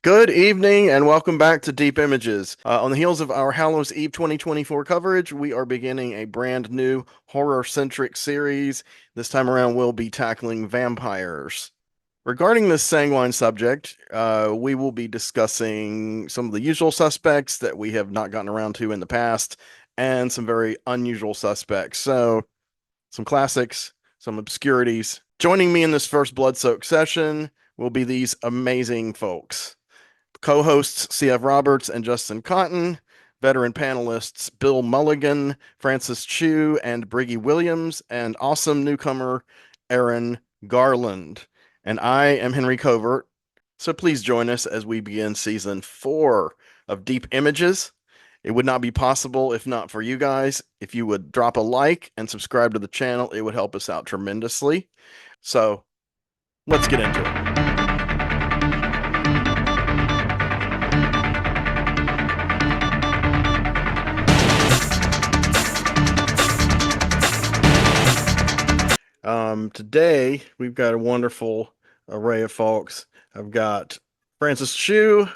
Good evening and welcome back to Deep Images. On the heels of our Hallows Eve 2024 coverage, we are beginning a brand new horror-centric series. This time around, we'll be tackling vampires. Regarding this sanguine subject, we will be discussing some of the usual suspects that we have not gotten around to in the past, and some very unusual suspects. So, some classics, some obscurities. Joining me in this first blood-soaked session will be these amazing folks. Co-hosts C.F. Roberts and Justin Cotton, veteran panelists Bill Mulligan, Francis Chu, and Briggy Williams, and awesome newcomer Aaron Garland. And I am Henry Covert. So please join us as we begin season 4 of Deep Images. It would not be possible if not for you guys. If you would drop a like and subscribe to the channel, it would help us out tremendously. So let's get into it. Today we've got a wonderful array of folks. I've got Francis Chu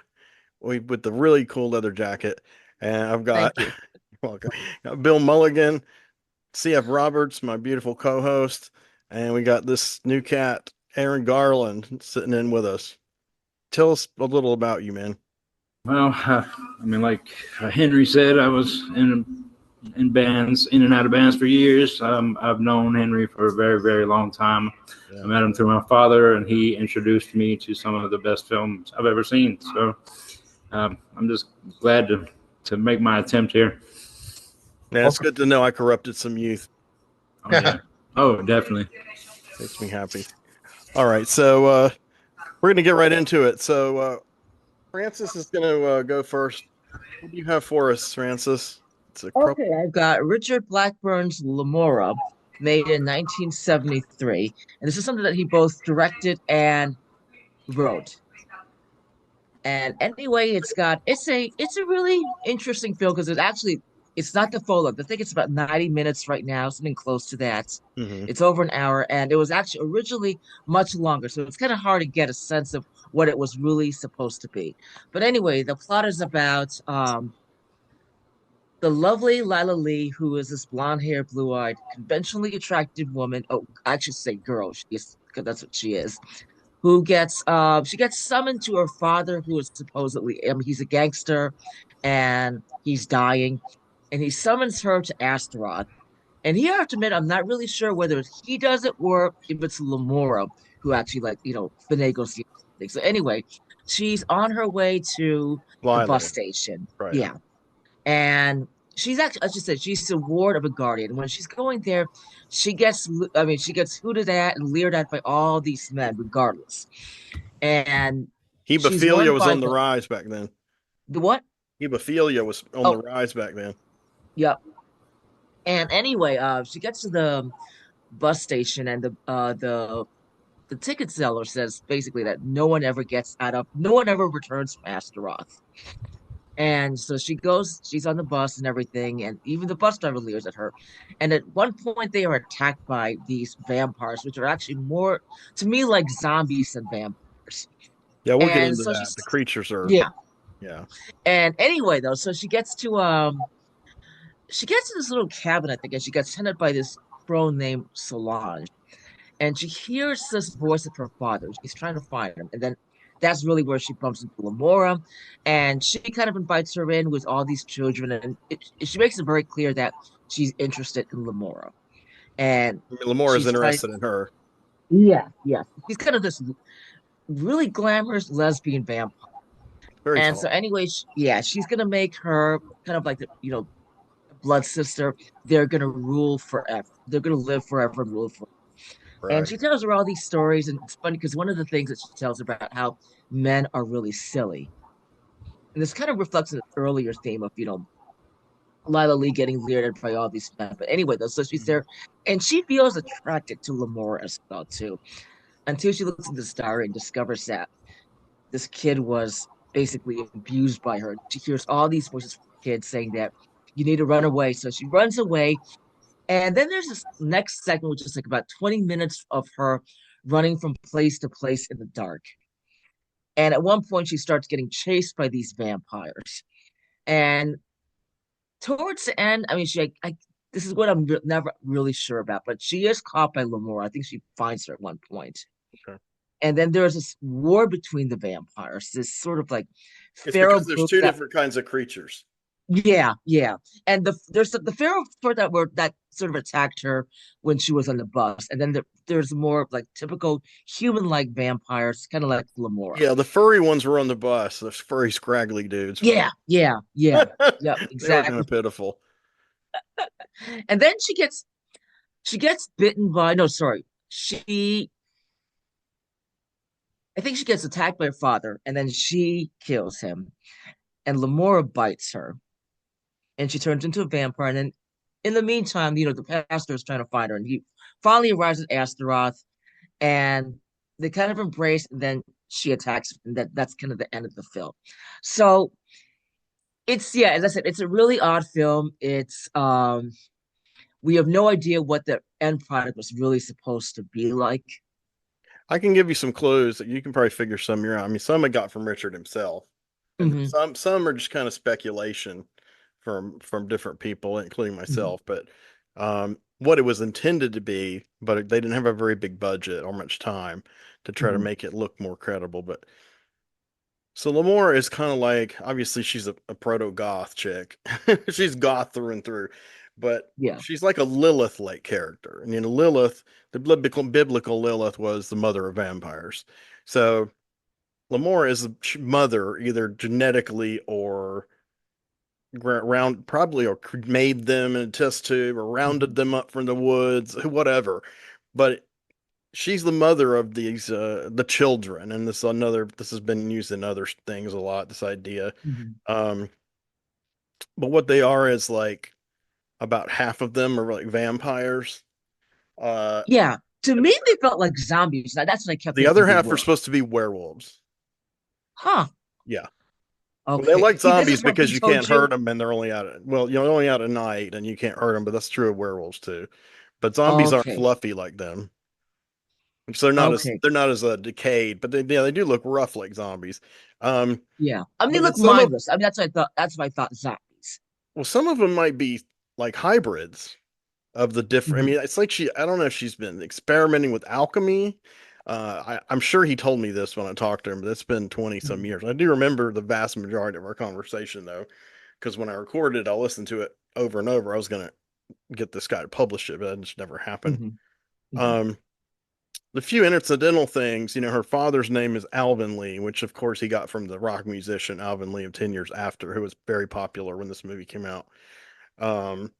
with the really cool leather jacket, and I've got Thank you. welcome, got Bill Mulligan, C.F. Roberts, my beautiful co-host, and we got this new cat, Aaron Garland, sitting in with us. Tell us a little about you, man. Well, like Henry said, I was in bands, in and out of bands for years. I've known Henry for a very, very long time. Yeah. I met him through my father, and he introduced me to some of the best films I've ever seen. So I'm just glad to make my attempt here. Yeah, it's good to know I corrupted some youth. Oh, yeah. Oh, definitely. Makes me happy. All right, so we're gonna get right into it. So Francis is gonna go first. What do you have for us, Francis? Okay, I've got Richard Blackburn's *LEMORA*, made in 1973, and this is something that he both directed and wrote. And anyway, it's a really interesting film because it's not the full length. I think it's about 90 minutes right now, something close to that. Mm-hmm. It's over an hour, and it was actually originally much longer, so it's kind of hard to get a sense of what it was really supposed to be. But anyway, the plot is about the lovely Lila Lee, who is this blonde-haired, blue-eyed, conventionally attractive woman. Oh, I should say girl. She's because that's what she is. Who gets she gets summoned to her father, who is supposedly he's a gangster, and he's dying, and he summons her to Astaroth. And here I have to admit, I'm not really sure whether he does it or if it's LEMORA who actually finagles the thing. So anyway, she's on her way to the bus Lila, station. right. Yeah, and she's actually, I should say, she's the ward of a guardian. When she's going there, she gets hooted at and leered at by all these men, regardless. And she's Hebephilia won was by on the rise back then. the what? Hebephilia was on the Oh, rise back then. yep. And anyway, she gets to the bus station, and the ticket seller says basically that no one ever returns from Astaroth. And so she's on the bus and everything, and even the bus driver leers at her. And at one point, they are attacked by these vampires, which are actually more, to me, like zombies than vampires. Yeah, we'll get And into so that. she's, The creatures are, yeah. yeah. And anyway, though, so she gets to this little cabin, I think, and she gets tended by this crone named Solange. And she hears this voice of her father. She's trying to find him. And then that's really where she bumps into LEMORA. And she kind of invites her in with all these children. And she makes it very clear that she's interested in LEMORA. And I mean, Lamora is she's trying, interested in her. yeah. She's kind of this really glamorous lesbian vampire. Very And so, tall. anyway, she's going to make her kind of like blood sister. They're going to rule forever. They're going to live forever and rule forever. And Right. she tells her all these stories, and it's funny because one of the things that she tells her about how men are really silly. And this kind of reflects an earlier theme of, Lila Lee getting leered at by all these men. But anyway, though, so she's there, and she feels attracted to LEMORA as well, too, until she looks at this diary and discovers that this kid was basically abused by her. She hears all these voices from kids saying that you need to run away. So she runs away. And then there's this next segment, which is like about 20 minutes of her running from place to place in the dark. And at one point, she starts getting chased by these vampires. And towards the end, I mean, this is what I'm never really sure about, but she is caught by LEMORA. I think she finds her at one point. Okay. And then there's this war between the vampires, this sort of like It's feral because there's group two that, different kinds of creatures. yeah. And there's the feral sort that sort of attacked her when she was on the bus. And then there's more like typical human-like vampires, kind of like LEMORA. Yeah, the furry ones were on the bus. The furry, scraggly dudes. Yeah. Yep, They were kind exactly. of pitiful. And then she gets bitten by no, sorry. I think she gets attacked by her father, and then she kills him. And LEMORA bites her, and she turns into a vampire. And then, in the meantime, the pastor is trying to find her, and he finally arrives at Astaroth, and they kind of embrace. And then she attacks, and that's kind of the end of the film. So as I said, it's a really odd film. It's we have no idea what the end product was really supposed to be like. I can give you some clues that you can probably figure some of your own. I mean, some I got from Richard himself, and Hmm. some are just kind of speculation from different people, including Hmm. myself. But what it was intended to be, but they didn't have a very big budget or much time to try to Hmm. make it look more credible. But so Lamora is kind of like, obviously she's a proto goth chick. She's goth through and through, but Yeah. she's like a Lilith like character. And Lilith, the biblical Lilith was the mother of vampires. So Lamora is the mother, either genetically or round, probably, or made them in a test tube or rounded Hmm. them up from the woods, whatever. But she's the mother of these the children, and this has been used in other things a lot, this idea. Hmm. um but what they are is like about half of them are like vampires. uh Yeah. To me, they felt like zombies. Now, that's what I kept the other thinking they half are were. supposed to be werewolves. Huh. Yeah. Well, they Okay. like See, this zombies is what because we you told can't hurt you. them, and they're only out at, well, only out at night and you can't hurt them, but that's true of werewolves too. But zombies aren't Okay. fluffy like them. So Okay. they're not as decayed, but they do look rough like zombies. um Yeah. I mean, they but then look some of mindless. I mean, that's what I thought. That's what I thought zombies. Well, some of them might be like hybrids of the different. I Hmm. mean, it's like I don't know if she's been experimenting with alchemy. I'm sure he told me this when I talked to him, but it's been 20 some Hmm. years. I do remember the vast majority of our conversation, though, because when I recorded it, I listened to it over and over. I was going to get this guy to publish it, but that just never happened. Hmm. Hmm. Um, the few incidental things, her father's name is Alvin Lee, which of course he got from the rock musician Alvin Lee of 10 Years After, who was very popular when this movie came out. Um,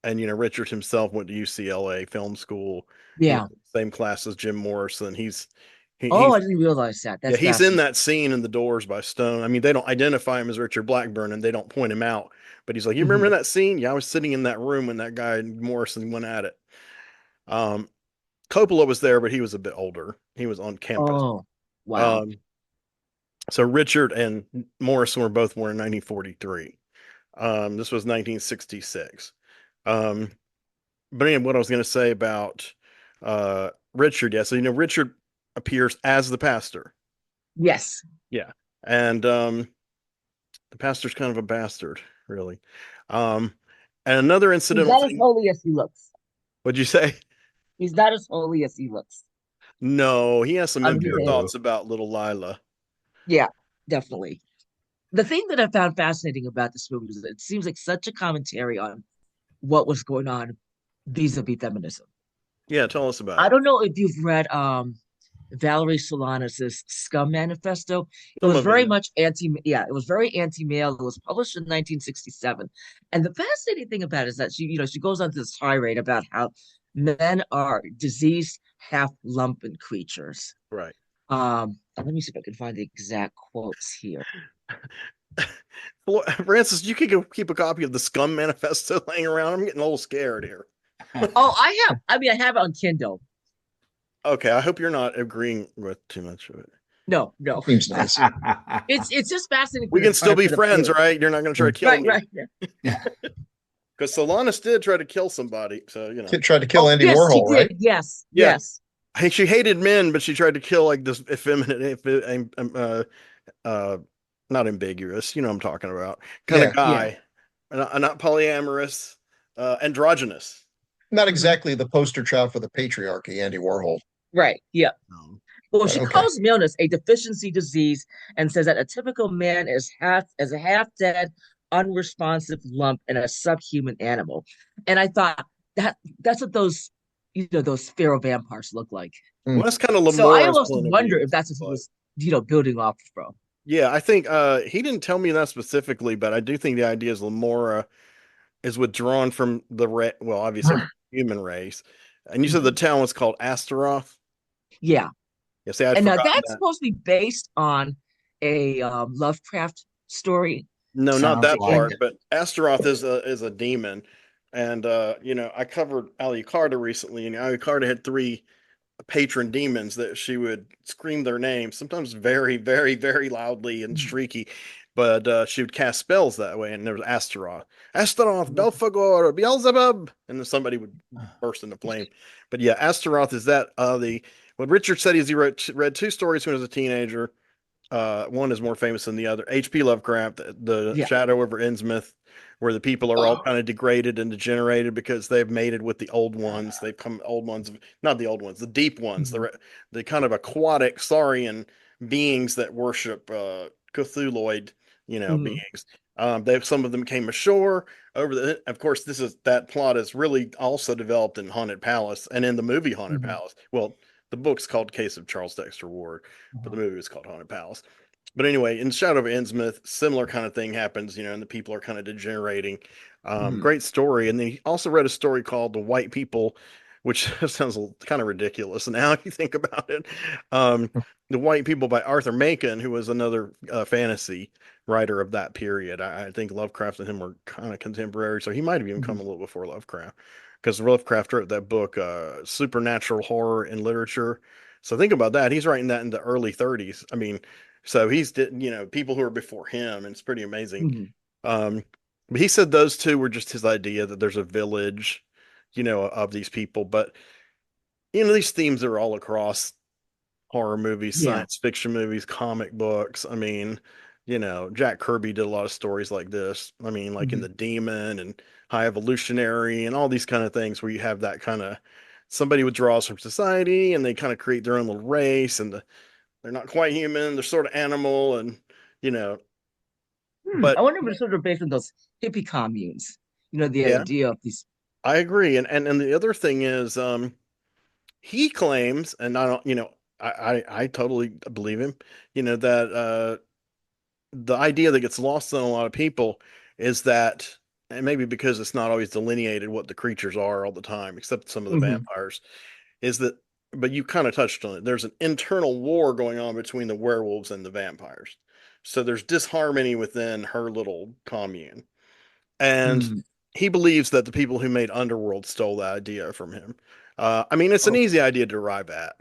and Richard himself went to UCLA film school, Yeah. same class as Jim Morrison. Oh, I He's didn't realize that. Yeah, That's he's in fascinating. that scene in The Doors by Stone. I mean, they don't identify him as Richard Blackburn and they don't point him out, but he's like, "You remember Hmm. that scene? Yeah, I was sitting in that room when that guy Morrison went at it." Um, Coppola was there, but he was a bit older. He was on campus. Oh, wow. Um, so Richard and Morrison were both born in 1943. This was 1966. Um, but anyway, what I was going to say about Richard, yeah. So Richard appears as the pastor. Yes. Yeah, and the pastor's kind of a bastard, really. Um, and another He's incidental not as thing. holy as he looks. What'd you say? He's not as holy as he looks. No, he has some I mean, impure No. thoughts about little Lila. yeah, definitely. The thing that I found fascinating about this movie is that it seems like such a commentary on what was going on vis-a-vis feminism. Yeah, tell us about I it. don't know if you've read Valerie Solanas' Scum Manifesto. It Some was of it, very yeah. much it was very anti-male. It was published in 1967. And the fascinating thing about it is that she goes on this tirade about how men are diseased, half lumpen creatures. Right. Let me see if I can find the exact quotes here. Well, Francis, you could go keep a copy of the Scum Manifesto laying around. I'm getting a little scared here. Oh, I have. I mean, I have it on Kindle. Okay, I hope you're not agreeing with too much of it. No, no. Seems nice. It's just fascinating We for the can still be for the friends, period. right? You're not going to try to kill Right, me. right. Because Solanas did try to kill somebody. So, Kid tried to kill Oh, Andy yes, Warhol, he did. right? Yes, Yeah. yes. she hated men, but she tried to kill like this effeminate, uh, not ambiguous, you know what I'm talking about, kind of Yeah, Yeah. guy, not polyamorous, androgynous. not Mhm. exactly the poster child for the patriarchy, Andy Warhol. Right. Yeah. Um, Well, But she okay. calls maleness a deficiency disease and says that a typical man is a half dead, unresponsive lump in a subhuman animal. And I thought that's what those pharaoh vampires look like. well, Mm. that's kind of So I Lamora's almost point of wonder view, if that's what he but was, building off from. yeah, I think he didn't tell me that specifically, but I do think the idea is Lamora is withdrawn from well, obviously from the human race. And you said the Mhm. town was called Astaroth. Yeah. Yeah, see, I'd And forgotten that's that. supposed to be based on a Lovecraft story. No, not Sounds that like And part, it. but Astaroth is a demon. And I covered Alucarda recently, and Alucarda had three patron demons that she would scream their names, sometimes very, very, very loudly and streaky, but she would cast spells that way. And there was Astaroth, Astaroth, Belphegor, Beelzebub, and then somebody would burst into flame. But yeah, Astaroth is that the what Richard said is he read two stories when he was a teenager. One is more famous than the other. H.P. Lovecraft, the yeah. Shadow over Innsmouth, where the people are all kind of degraded and degenerated because they've mated with the old ones. They've come old ones, not the old ones, the deep ones, Mhm. the kind of aquatic saurian beings that worship Cthulhuoid, Mhm. beings. Some of them came ashore over the. Of course, that plot is really also developed in Haunted Palace and in the movie Haunted Mhm. Palace. Well, the book's called Case of Charles Dexter Ward, but the movie was called Haunted Palace. But anyway, in Shadow of Innsmouth, similar kind of thing happens, and the people are kind of degenerating. Mhm. Great story. And then he also read a story called The White People, which sounds kind of ridiculous now if you think about it. Um, the White People by Arthur Machen, who was another fantasy writer of that period. I think Lovecraft and him were kind of contemporary, so he might have even come Mhm. a little before Lovecraft, because Lovecraft wrote that book, Supernatural Horror in Literature. So think about that. He's writing that in the early 30s. I mean, so he's did people who are before him, and it's pretty amazing. Mhm. Um, but he said those two were just his idea that there's a village, of these people. But these themes are all across horror movies, Yeah. science fiction movies, comic books. I mean, Jack Kirby did a lot of stories like this. I mean, like in Mhm. The Demon and High Evolutionary and all these kind of things where you have that kind of somebody withdraws from society and they kind of create their own little race and they're not quite human, they're sort of animal and you know, I but wonder if it's sort of based on those hippie communes. The yeah, idea of these. I agree. And the other thing is he claims, and I don't, I totally believe him, that the idea that gets lost on a lot of people is that, and maybe because it's not always delineated what the creatures are all the time, except some of the Mhm. vampires, is that, but you kind of touched on it. There's an internal war going on between the werewolves and the vampires. So there's disharmony within her little commune. And Mhm. he believes that the people who made Underworld stole that idea from him. I mean, it's an Oh, easy idea to arrive at.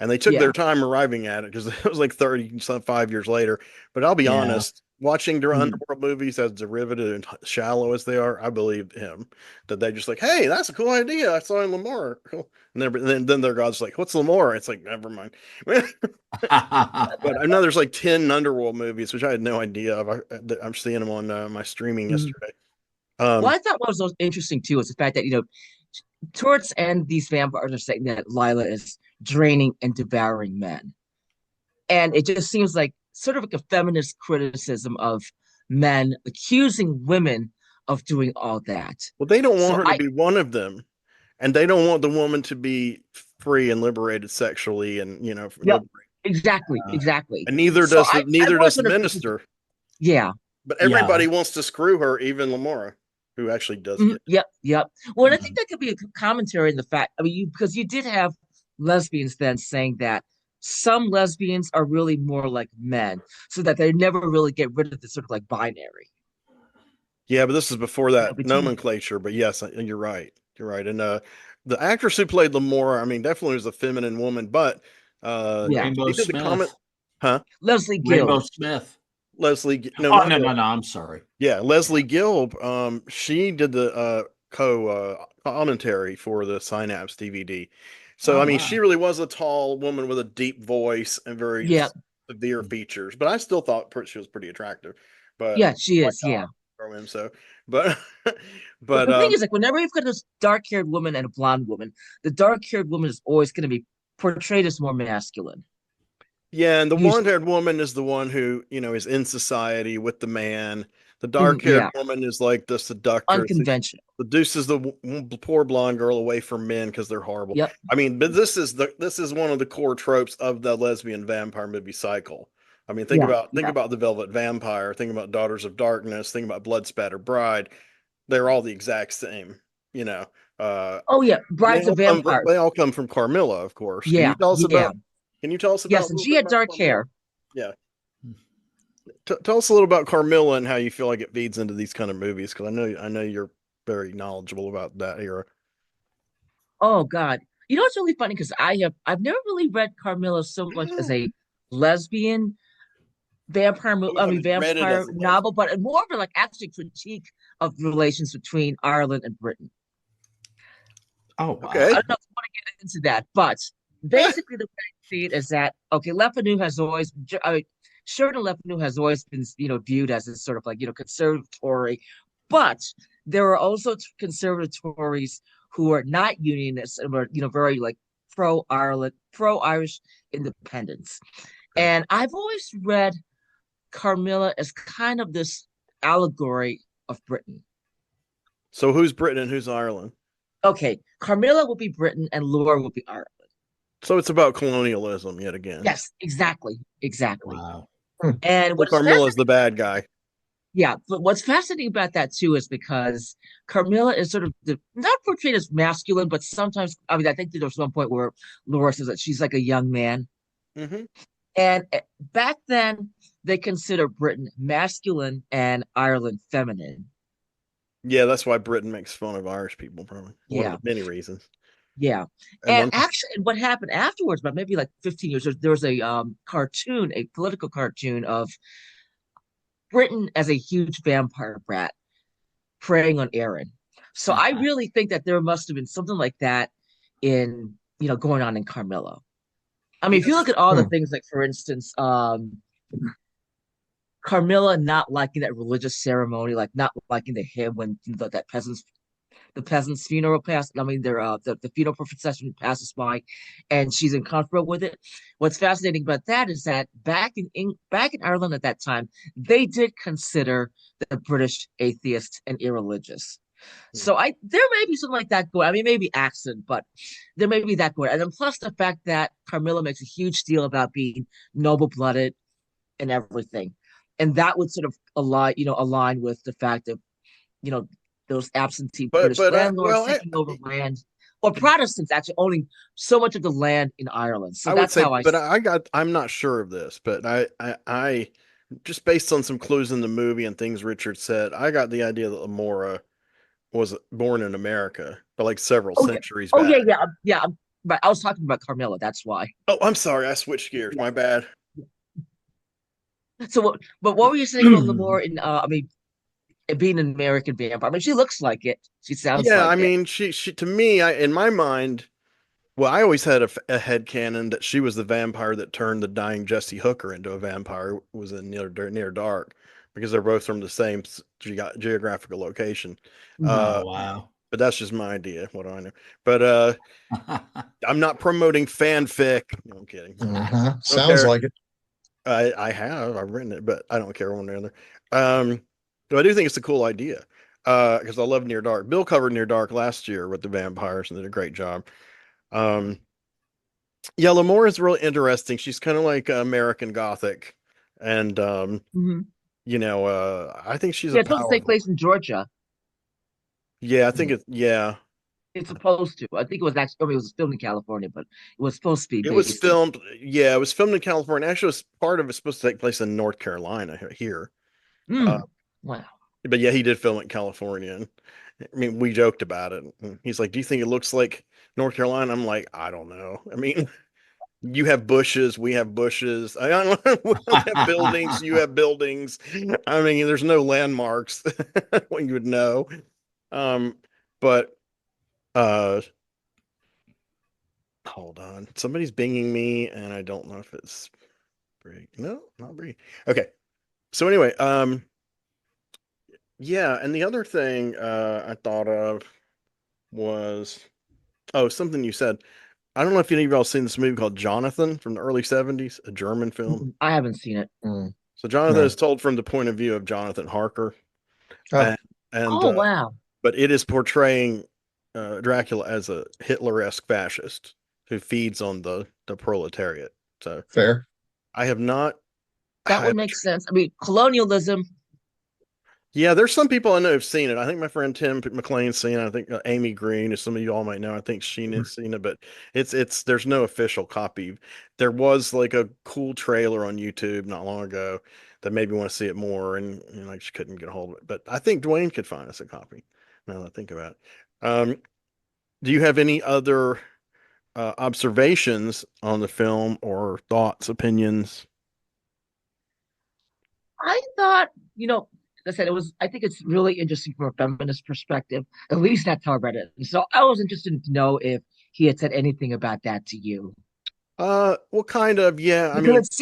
And they took their yeah. time arriving at it because it was like 35 years later. But I'll be Yeah. honest, watching their Mhm. Underworld movies as derivative and shallow as they are, I believe him that they just like, hey, that's a cool idea. I saw in Lamora. Cool. And then their God's like, what's Lamora? It's like, never mind. But I know there's like 10 Underworld movies, which I had no idea of. I'm seeing them on my streaming Mhm. yesterday. Well, Um, I thought what was most interesting too was the fact that towards the end these vampires are saying that Lila is draining and devouring men, and it just seems like sort of like a feminist criticism of men accusing women of doing all that. well, they don't want So her to I be one of them, and they don't want the woman to be free and liberated sexually, and Yep, exactly, exactly. and neither So does the I've neither always does the wondered if this is, minister. yeah. But Yeah. everybody wants to screw her, even Lamora, who actually does Mhm. get it. Yep, yep. Well, and I think Mhm. that could be a commentary in the fact, I mean, because you did have lesbians then saying that some lesbians are really more like men, so that they never really get rid of the sort of like binary. Yeah, but this is before that Between nomenclature. But yes, you're right. You're right. And the actress who played Lamora, I mean, definitely was a feminine woman, but yeah, Rainbow she did the comment, Smith. huh? Leslie Rainbow Gill. Smith. No, Oh not no, no, Leslie. no. I'm sorry. Yeah, Leslie Gilb, she did the co commentary for the Synapse DVD, So Oh, I mean, wow. she really was a tall woman with a deep voice and very Yeah, severe features. But I still thought she was pretty attractive. But yeah, she my is. God, Yeah. from him. So, but But but the thing is, like, whenever you've got this dark-haired woman and a blonde woman, the dark-haired woman is always going to be portrayed as more masculine. yeah, and the Usually, blonde-haired woman is the one who, is in society with the man. The dark-haired yeah, woman is like the seductor. unconventional. Seduces the poor blonde girl away from men because they're horrible. Yep. I mean, but this is one of the core tropes of the lesbian vampire movie cycle. I mean, think Yeah. about think Yeah. about the Velvet Vampire, think about Daughters of Darkness, think about Blood Spatter Bride. They're all the exact same, you know. Uh, Oh yeah, and Brides of Vampires. they all come from Carmilla, of course. Yeah. Yeah. Can you tell us about Yes, a and little she bit had about dark Carmilla? hair. Yeah. Tell us a little about Carmilla and how you feel like it feeds into these kind of movies, because I know you're very knowledgeable about that era. Oh God. You know what's really funny? Because I've never really read Carmilla so much as a lesbian Oh, you haven't read it vampire as a lesbian. novel, but more of a like actually critique of relations between Ireland and Britain. Oh, I Okay. wow. don't know if you want to get into that, but basically the way I see it is that okay, Lepanu has always, I mean, Sheridan Lepanu has always been, viewed as this sort of like conservative Tory, but there are also conservative Tories who are not unionists and were very like pro Ireland, pro Irish independence, Okay. and I've always read Carmilla as kind of this allegory of Britain. So who's Britain and who's Ireland? Okay, Carmilla will be Britain and Laura will be Ireland. So it's about colonialism yet again. Yes, exactly, exactly. Wow. And So what's Carmilla's fascinating, the bad guy. yeah, but what's fascinating about that too is because Carmilla is sort of not portrayed as masculine, but sometimes, I mean, I think there's one point where Laura says that she's like a young man. Hmm. And back then, they consider Britain masculine and Ireland feminine. Yeah, that's why Britain makes fun of Irish people, probably. One of Yeah, the many reasons. yeah. And And one, actually, what happened afterwards, about maybe like 15 years, there was a cartoon, a political cartoon of Britain as a huge vampire brat preying on Aaron. So I really think that there must have been something like that in going on in Carmilla. I mean, if you yes. look at all the things, like for instance, Carmilla not liking that religious ceremony, like not liking the hymn when that peasants funeral pass. I mean, the funeral procession passes by, and she's uncomfortable with it. What's fascinating about that is that back in Ireland at that time, they did consider the British atheist and irreligious. So there may be something like that going. I mean, maybe accent, but there may be that going. And then plus the fact that Carmilla makes a huge deal about being noble blooded and everything, and that would sort of align with the fact that you know those absentee But British but I landlords well taking over land, or Protestants actually owning so much of the land in Ireland. So I would that's say, how I but see. I'm not sure of this, but I just based on some clues in the movie and things Richard said, I got the idea that Lemora was born in America, but like several Oh yeah, centuries oh yeah, back. yeah, yeah. But I was talking about Carmilla. That's why. Oh, I'm sorry, I switched gears. Yeah. My bad. So what? But what were you saying about Lemore? In I mean, being an American vampire. I mean, she looks like it. She sounds Yeah, I like it. mean, she to me, in my mind, well, I always had a head canon that she was the vampire that turned the dying Jesse Hooker into a vampire. Was in Near Dark because they're both from the same geographical location. Uh, Oh, wow. but that's just my idea. What do I know? But I'm not promoting fanfic. No, I'm kidding. I don't Sounds care. like it. I've written it, but I don't care one way or the other. But I do think it's a cool idea. Because I love Near Dark. Bill covered Near Dark last year with the vampires and did a great job. Um, yeah, Lamore is really interesting. She's kind of like American Gothic, and Mm-hmm. I think she's a Yeah, it's supposed to take powerful. place in Georgia. Yeah, I think yeah. It's supposed to. I think it was actually. I mean, it was filmed in California, but it was supposed to be It was based in. filmed. Yeah, it was filmed in California. Actually, part of it's supposed to take place in North Carolina here. Uh, Mm, wow. but yeah, he did film it in California. And, I mean, we joked about it. And he's like, "Do you think it looks like North Carolina?" I'm like, "I don't know. I mean, you have bushes, we have bushes. I don't know. We have buildings, you have buildings. I mean, there's no landmarks when you would know. Um, but uh, Hold on. Somebody's binging me, and I don't know if it's Brie. No, not Brie. Okay. So anyway, yeah, and the other thing I thought of was something you said. I don't know if any of y'all seen this movie called Jonathan from the early 70s, a German film. I haven't seen it. Mm. So Jonathan No. is told from the point of view of Jonathan Harker, Ah, and, and Oh wow. but it is portraying Dracula as a Hitler-esque fascist who feeds on the proletariat. So fair. I have not. That I, would make sense. I mean, colonialism. yeah, there's some people I know who've seen it. I think my friend Tim McLean's seen it. I think Amy Green, as some of you all might know, I think she's seen it, but it's there's no official copy. There was like a cool trailer on YouTube not long ago that made me want to see it more, and I just couldn't get a hold of it. But I think Dwayne could find us a copy. Now that I think about it. Do you have any other observations on the film or thoughts, opinions? I thought, like I said, I think it's really interesting from a feminist perspective. At least that's how I read it. So I was interested to know if he had said anything about that to you. Well, kind of, yeah. I Because mean, it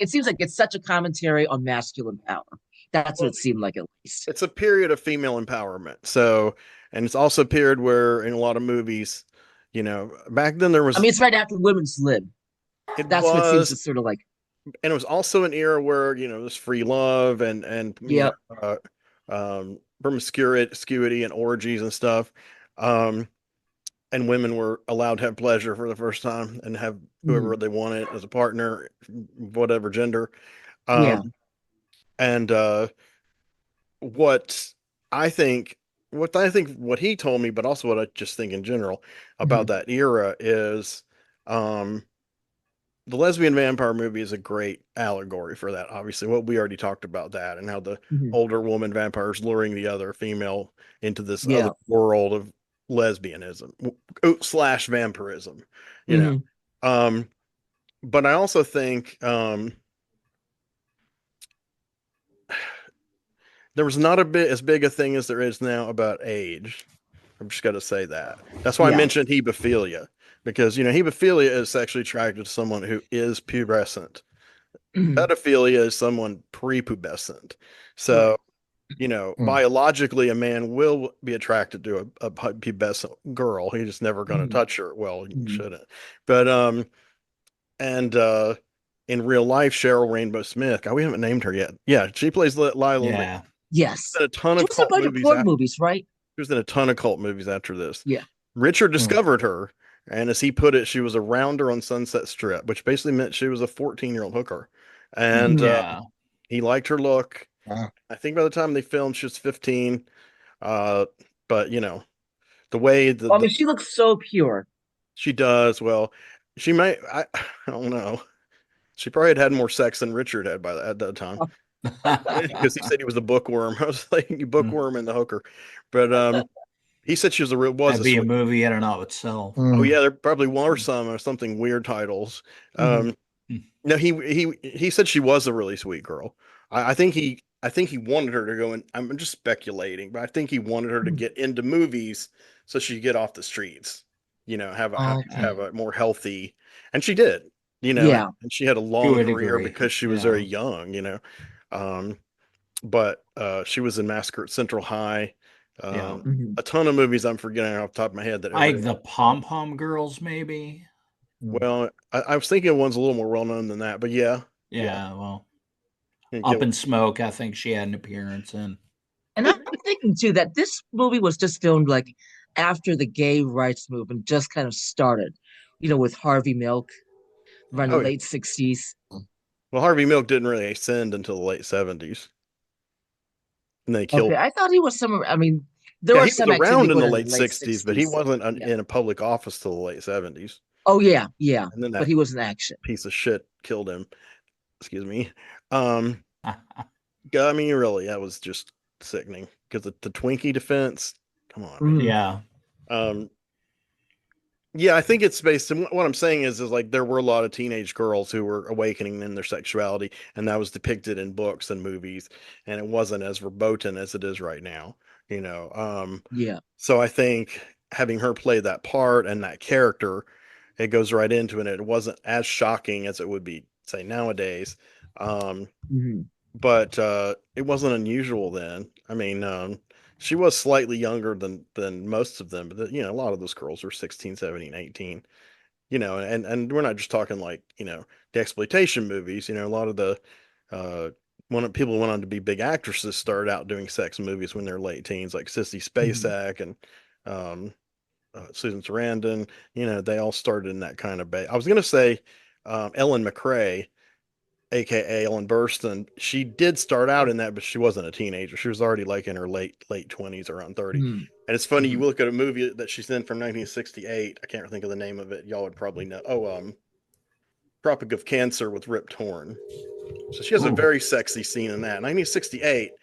seems like it's such a commentary on masculine power. That's what well, it seemed like at least. it's a period of female empowerment. So, and it's also a period where in a lot of movies, back then there I was, mean, it's right after women's lib. it That's what it seems was, to sort of like. and it was also an era where, there's free love and, Yep. promiscuity and orgies and stuff. Um, and women were allowed to have pleasure for the first time and have whoever Mhm. they wanted as a partner, whatever gender. Um, Yeah. and what I think, what he told me, but also what I just think in general about Mhm. that era is, um, the lesbian vampire movie is a great allegory for that. Obviously, what we already talked about that and how the Mhm. older woman vampire is luring the other female into this other Yeah. world of lesbianism slash vampirism, you know. Mhm. Um, but I also think there was not a bit as big a thing as there is now about age. I'm just got to say that. That's why I Yeah. mentioned hebephilia, because hebephilia is sexually attracted to someone who is pubescent. Mhm. Pedophilia is someone prepubescent. So, Right. Mm. biologically, a man will be attracted to a pubescent girl. He's just never going to Mhm. touch her. Well, you Mhm. shouldn't. But and in real life, Cheryl Rainbow Smith. God, we haven't named her yet. Yeah, she plays Lila Lee. Yeah. She's Yes. in a ton She of was in a cult bunch of movies porn after. movies, right? She was in a ton of cult movies after this. Yeah. Richard Mm. discovered her, and as he put it, she was a rounder on Sunset Strip, which basically meant she was a 14-year-old hooker. And Mhm. Yeah. he liked her look. Wow. I think by the time they filmed, she was 15. Uh, but the way I mean, she looks so pure. she does, well, she might. I don't know. She probably had more sex than Richard had at that time because he said he was a bookworm. I was like, you bookworm and the hooker, but he said she was That'd a be a sweet. movie in and of itself. Oh Mm. yeah, there probably were some or something weird titles. Mhm. Um, no, he said she was a really sweet girl. I think he wanted her to go in. I'm just speculating, but I think he wanted her to Mhm. get into movies so she'd get off the streets. Have Okay. a more healthy, and she did. Yeah. And she had a To long a career degree. because she was very Yeah. young. Um, but she was in Massacre at Central High. Yeah. Mhm. A ton of movies I'm forgetting off the top of my head that Like everybody. the Pom Pom Girls, maybe. Mm. Well, I was thinking one's a little more well known than that, but yeah, yeah. Yeah. Well, You Up get in Smoke, I think she had an appearance in. And I'm thinking too that this movie was just filmed like after the gay rights movement just kind of started, with Harvey Milk around the Oh, yeah. late 60s. Well, Harvey Milk didn't really ascend until the late 70s, and they Okay, killed. I thought he was somewhere. I mean, there Yeah, was he was some activity around in going the on in late the late 60s, but he 60s. wasn't Yeah. in a public office till the late 70s. Oh, yeah, yeah. And then But that he was in action. piece of shit killed him. Excuse me. Um, yeah, I mean, really, that was just sickening because the Twinkie defense. Come on, man. Mhm. Yeah. Um, Yeah, I think it's based on what I'm saying is like there were a lot of teenage girls who were awakening in their sexuality, and that was depicted in books and movies, and it wasn't as verboten as it is right now, you know. Yeah. So I think having her play that part and that character, it goes right into it. It wasn't as shocking as it would be, say, nowadays. Um, Mhm. but it wasn't unusual then. I mean, she was slightly younger than most of them, but a lot of those girls were 16, 17, 18. And we're not just talking like, the exploitation movies. A lot of the uh when people went on to be big actresses started out doing sex movies when they're late teens, like Sissy Mhm. Spacek and um Susan Sarandon. They all started in that kind of I was gonna say Ellen McRae, aka Ellen Burstyn. She did start out in that, but she wasn't a teenager. She was already like in her late 20s, around 30. Mhm. And it's funny, you Mhm. look at a movie that she's in from 1968. I can't think of the name of it. Y'all would probably know. Oh, Tropic of Cancer with Rip Torn. So she has a Ooh. very sexy scene in that. 1968,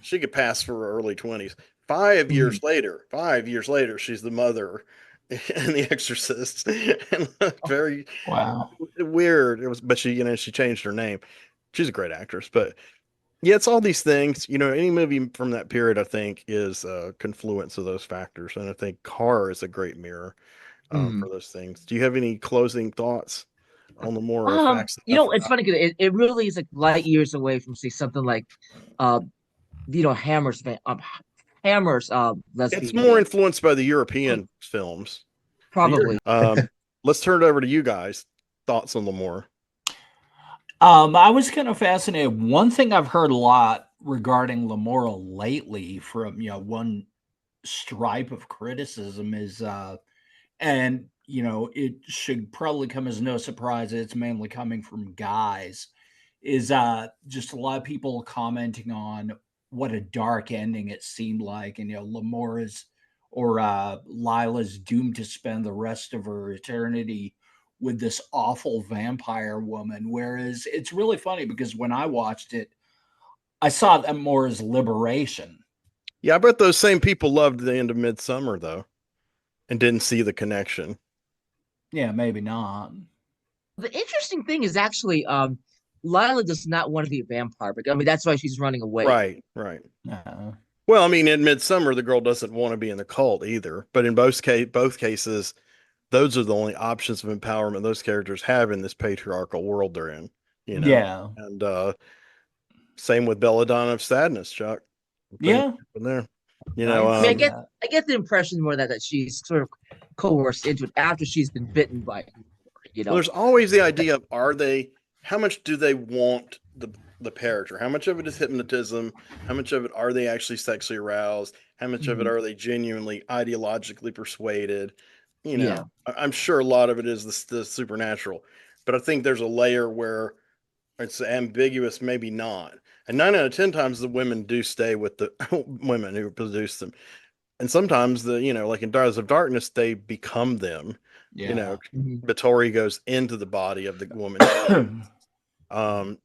she could pass for her early 20s. 5 years Mhm. later, 5 years later, she's the mother in The Exorcist, and very Wow. weird. It was, but she changed her name. She's a great actress, but yeah, it's all these things. Any movie from that period, I think, is a confluence of those factors, and I think Car is a great mirror for Mhm. those things. Do you have any closing thoughts on the more facts that I It's forgot? funny because it really is like light years away from say something like uh Hammer's It's more lesbian influenced by the European films. probably. Let's turn it over to you guys. Thoughts on Lemore? I was kind of fascinated. One thing I've heard a lot regarding Lemora lately from one stripe of criticism is and it should probably come as no surprise that it's mainly coming from guys, is just a lot of people commenting on what a dark ending it seemed like, and Lamora's or Lila's doomed to spend the rest of her eternity with this awful vampire woman. Whereas it's really funny because when I watched it, I saw that more as liberation. Yeah, I bet those same people loved the end of Midsummer though, and didn't see the connection. Yeah, maybe not. The interesting thing is actually Lila does not want to be a vampire, but I mean that's why she's running away. Right, right. Uh, Well, I mean, in Midsummer, the girl doesn't want to be in the cult either. But in both cases, those are the only options of empowerment those characters have in this patriarchal world they're in. You know, yeah, and same with Belladonna of Sadness, Chuck. Thing yeah, from there. You I know, can I mean, see that. I get the impression more that she's sort of coerced into it after she's been bitten by it, you well, know. there's always the idea of how much do they want the character? How much of it is hypnotism? How much of it are they actually sexually aroused? How much of it Mhm. are they genuinely ideologically persuaded? Yeah. I'm sure a lot of it is the supernatural, but I think there's a layer where it's ambiguous, maybe not. And 9 out of 10 times the women do stay with the women who produce them, and sometimes like in Daughters of Darkness, they become them. You know, Yeah. Mhm. Vittori goes into the body of the woman she dates. Um,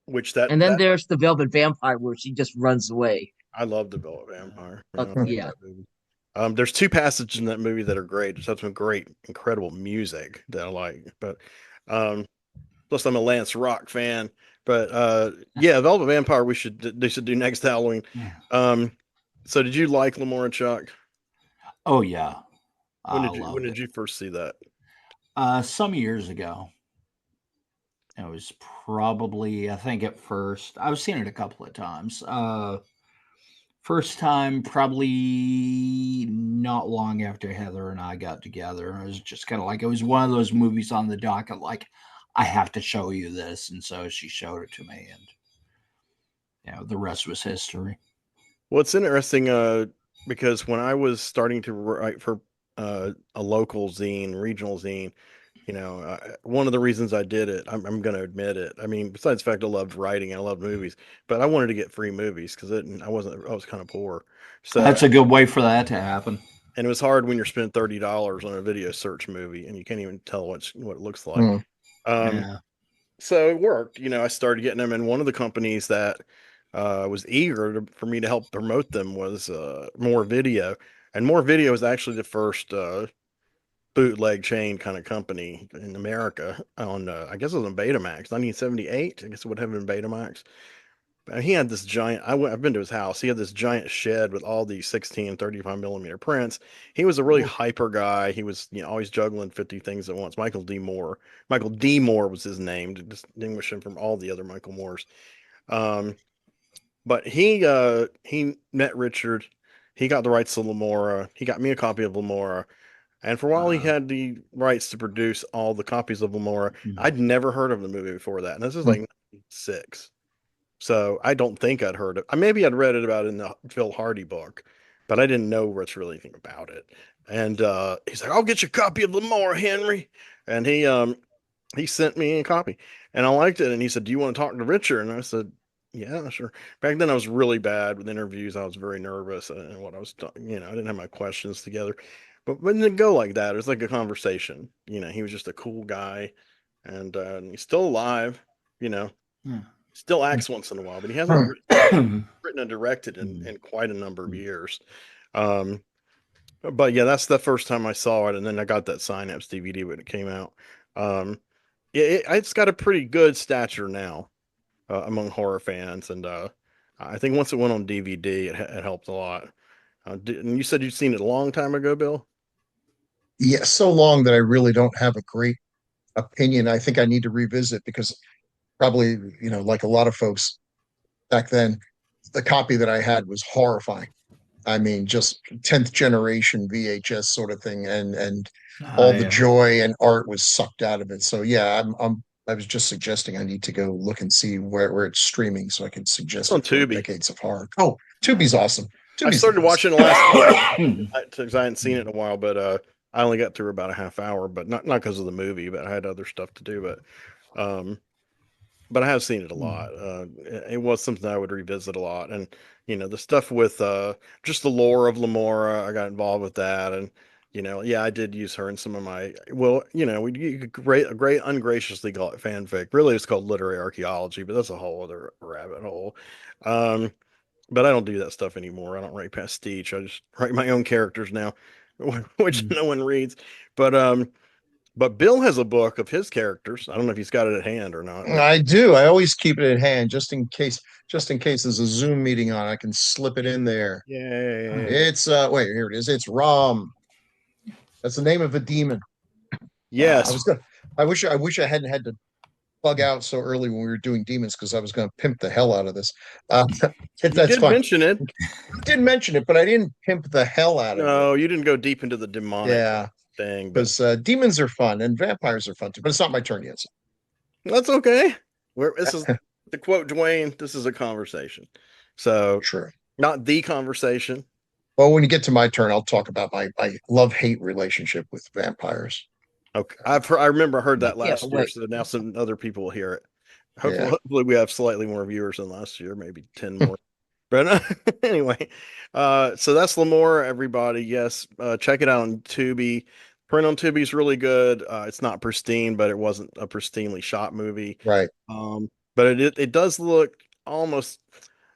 which And then that there's the Velvet Vampire where she just runs away. I love the Velvet Vampire. I love Yeah. that movie. There's two passages in that movie that are great. It's got some great, incredible music that I like. But um, plus, I'm a Lance Rock fan. But yeah, Velvet Vampire. They should do next Halloween. Um, so did you like Lamore and Chuck? Oh yeah, When I did you when loved did it. you first see that? Some years ago, it was probably, I think at first I've seen it a couple of times. First time probably not long after Heather and I got together. It was just kind of like it was one of those movies on the docket. Like I have to show you this, and so she showed it to me, and the rest was history. Well, it's interesting because when I was starting to write for a local zine, regional zine, one of the reasons I did it, I'm going to admit it. I mean, besides the fact I loved writing, I loved movies, but I wanted to get free movies because I was kind of poor. So, That's a good way for that to happen. and it was hard when you're spending $30 on a video search movie and you can't even tell what it looks like. Mm. Um, Yeah. so it worked. I started getting them, and one of the companies that was eager for me to help promote them was More Video, and More Video was actually the first bootleg chain kind of company in America on I guess it was on Betamax, 1978. I guess it would have been Betamax. He had this giant, I've been to his house. He had this giant shed with all these 16 and 35 millimeter prints. He was a really Ooh. hyper guy. He was, always juggling 50 things at once. Michael D. Moore. Michael D. Moore was his name to distinguish him from all the other Michael Moores. Um, but he met Richard. He got the rights to LEMORA. He got me a copy of LEMORA. And for a while, he Uh, had the rights to produce all the copies of LEMORA. mm, I'd never heard of the movie before that. And this is Hmm. like 96. So I don't think I'd heard it. Maybe I'd read it about in the Phil Hardy book, but I didn't know much really anything about it. And he's like, "I'll get you a copy of Lamar, Henry." And he sent me a copy, and I liked it. And he said, "Do you want to talk to Richard?" And I said, "Yeah, sure." Back then, I was really bad with interviews. I was very nervous, and what I was, I didn't have my questions together. But when it go like that, it was like a conversation. He was just a cool guy, and he's still alive. You know, mm, Still acts once in a while, but he hasn't Hmm. written and directed in, mm, in quite a number of mm. years. Um, but yeah, that's the first time I saw it, and then I got that Synapse DVD when it came out. Um, it's got a pretty good stature now among horror fans, and I think once it went on DVD, it helped a lot. And you said you'd seen it a long time ago, Bill? Yeah, so long that I really don't have a great opinion. I think I need to revisit because probably, like a lot of folks back then, the copy that I had was horrifying. I mean, just 10th generation VHS sort of thing, and all the Yeah. joy and art was sucked out of it. So yeah, I was just suggesting I need to go look and see where it's streaming so I can It's suggest on it for Tubi. decades of horror. Oh, Tubi's awesome. I Tubi's the started best. watching the last Mm, because I hadn't seen it in a while, but I only got through about a half hour, but not because of the movie, but I had other stuff to do. Um, but I have seen it a mm. lot. It was something I would revisit a lot, and the stuff with just the lore of Lamora, I got involved with that, and yeah, I did use her in some of my. Well, we you could great ungraciously call it fanfic. Really, it's called literary archaeology, but that's a whole other rabbit hole. Um, but I don't do that stuff anymore. I don't write pastiche. I just write my own characters now, which Mm. no one reads. But Bill has a book of his characters. I don't know if he's got it at hand or not, but I do. I always keep it at hand just in case there's a Zoom meeting on, I can slip it in there. yeah. It's wait, here it is. It's Rom. That's the name of a demon. I Yes, was gonna I wish I hadn't had to bug out so early when we were doing demons because I was gonna pimp the hell out of this. Uh, you that's did fine. mention it. I did mention it, but I didn't pimp the hell out of it. No, you didn't go deep into the demonic Yeah, thing, but because demons are fun and vampires are fun too. But it's not my turn yet. that's okay. This is So. to quote Dwayne. This is a conversation, so Sure. not the conversation. Well, when you get to my turn, I'll talk about my love-hate relationship with vampires. Okay, I remember I heard I that can't last year, wait. so now some other people will hear it. Yeah. Hopefully we have slightly more viewers than last year, maybe 10 more. But anyway, so that's Lamore, everybody. Yes, check it out on Tubi. Print on Tubi is really good. It's not pristine, but it wasn't a pristinely shot movie. Right. But it does look almost.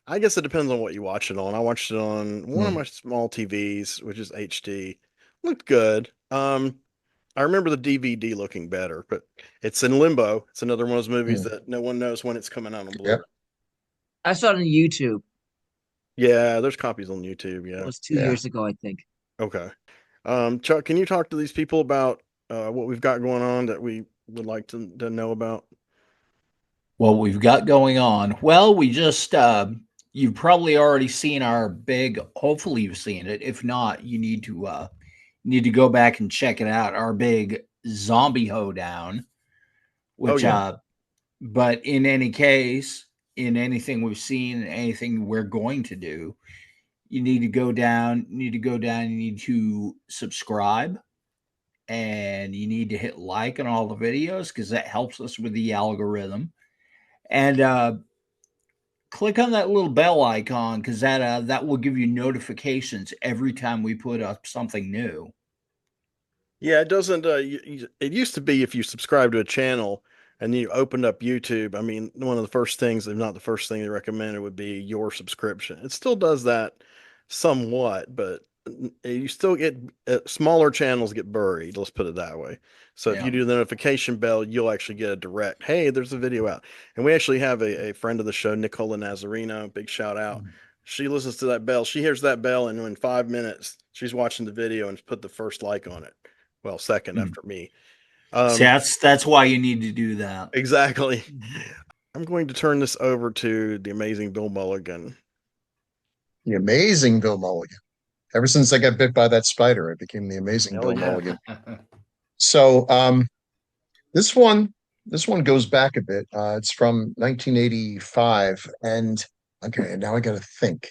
I guess it depends on what you watch it on. I watched it on one of Hmm. my small TVs, which is HD. Looked good. I remember the DVD looking better, but it's in limbo. It's another one of those movies Hmm. that no one knows when it's coming out on Blu-ray. Yep. I saw it on YouTube. Yeah, there's copies on YouTube. It Yeah. was two Yeah. years ago, I think. Okay. Chuck, can you talk to these people about what we've got going on that we would like to know about? What we've got going on. Well, we just you've probably already seen our big. Hopefully, you've seen it. If not, you need to go back and check it out. Our big zombie hoedown. Oh Which yeah. but in any case, in anything we've seen, anything we're going to do, you need to go down. You need to go down. You need to subscribe, and you need to hit like on all the videos because that helps us with the algorithm. And click on that little bell icon because that will give you notifications every time we put up something new. Yeah, it doesn't. It used to be if you subscribe to a channel and you opened up YouTube. I mean, one of the first things, if not the first thing they recommended, would be your subscription. It still does that somewhat, but you still get smaller channels get buried. Let's put it that way. So if Yeah. you do the notification bell, you'll actually get a direct, hey, there's a video out. And we actually have a friend of the show, Nicola Nazarino, big shout out. She listens to that bell. She hears that bell, and in 5 minutes, she's watching the video and put the first like on it. Well, second Mm. after me. See, that's why you need to do that. Exactly. I'm going to turn this over to the amazing Bill Mulligan. The amazing Bill Mulligan. Ever since I got bit by that spider, I became the amazing Hell Bill yeah. Mulligan. So this one this one goes back a bit. It's from 1985, and okay, now I got to think.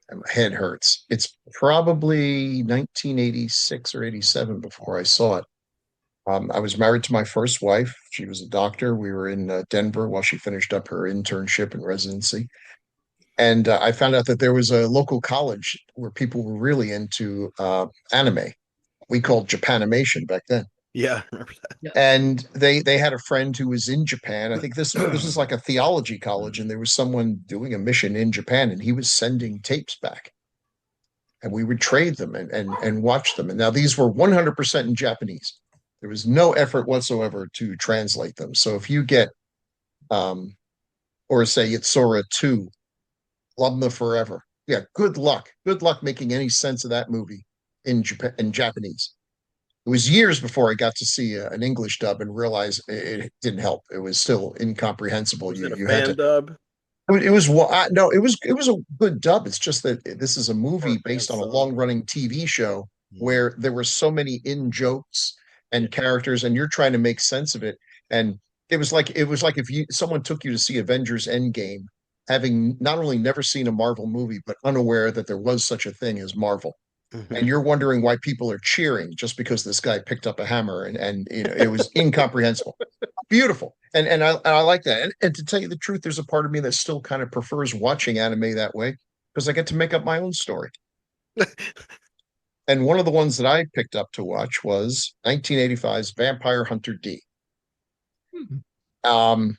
And my head hurts. It's probably 1986 or 87 before I saw it. I was married to my first wife. She was a doctor. We were in Denver while she finished up her internship and residency. And I found out that there was a local college where people were really into anime. We called Japanimation back then. Yeah, I remember that. Yeah. And they had a friend who was in Japan. I think this was like a theology college, and there was someone doing a mission in Japan, and he was sending tapes back. And we would trade them and watch them. And now these were 100% in Japanese. There was no effort whatsoever to translate them. So if you get or say it's Sora 2, Love Me Forever. Yeah, good luck. Good luck making any sense of that movie in Japanese. It was years before I got to see an English dub and realize it didn't help. It was still incomprehensible. Was it a You had fan to. dub? It was no, it was a good dub. It's just that this is a movie Or a fan based on a sub? long running TV show Hmm. where there were so many in jokes Yeah. and characters, and you're trying to make sense of it. And it was like if you someone took you to see Avengers Endgame, having not only never seen a Marvel movie but unaware that there was such a thing as Marvel, and you're wondering why people are cheering just because this guy picked up a hammer, and you know it was incomprehensible. Beautiful, and I like that. And to tell you the truth, there's a part of me that still kind of prefers watching anime that way because I get to make up my own story. And one of the ones that I picked up to watch was 1985's Vampire Hunter D. Hmm. Um,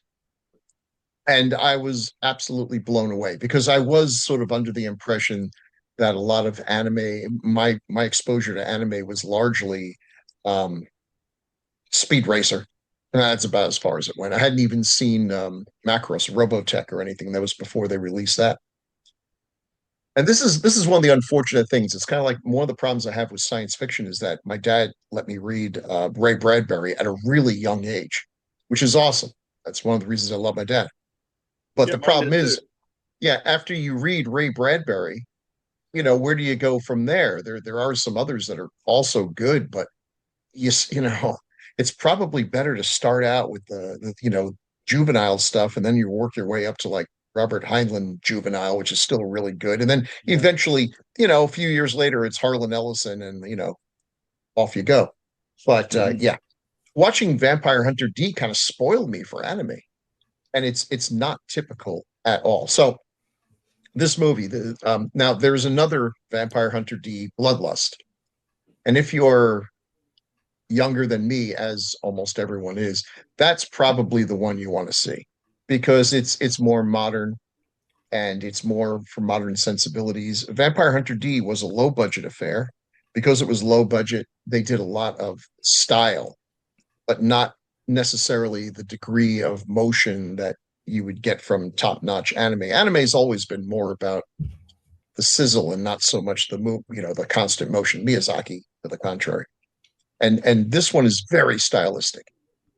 and I was absolutely blown away because I was sort of under the impression that a lot of anime, my exposure to anime was largely um, Speed Racer. And that's about as far as it went. I hadn't even seen Macross, Robotech, or anything. That was before they released that. And this is one of the unfortunate things. It's kind of like one of the problems I have with science fiction is that my dad let me read Ray Bradbury at a really young age, which is awesome. That's one of the reasons I love my dad. But Yeah, the mine problem did too. is, yeah, after you read Ray Bradbury, where do you go from there? There are some others that are also good, but you know, it's probably better to start out with the juvenile stuff, and then you work your way up to like Robert Heinlein juvenile, which is still really good, and then Yeah. eventually, a few years later, it's Harlan Ellison, and off you go. But yeah, watching Vampire Hunter D kind of spoiled me for anime, and it's not typical at all. So this movie, now there's another Vampire Hunter D, Bloodlust, and if you're younger than me, as almost everyone is, that's probably the one you want to see because it's more modern and it's more for modern sensibilities. Vampire Hunter D was a low budget affair. Because it was low budget, they did a lot of style, but not necessarily the degree of motion that you would get from top-notch anime. Anime has always been more about the sizzle and not so much the constant motion. Miyazaki, to the contrary. And this one is very stylistic.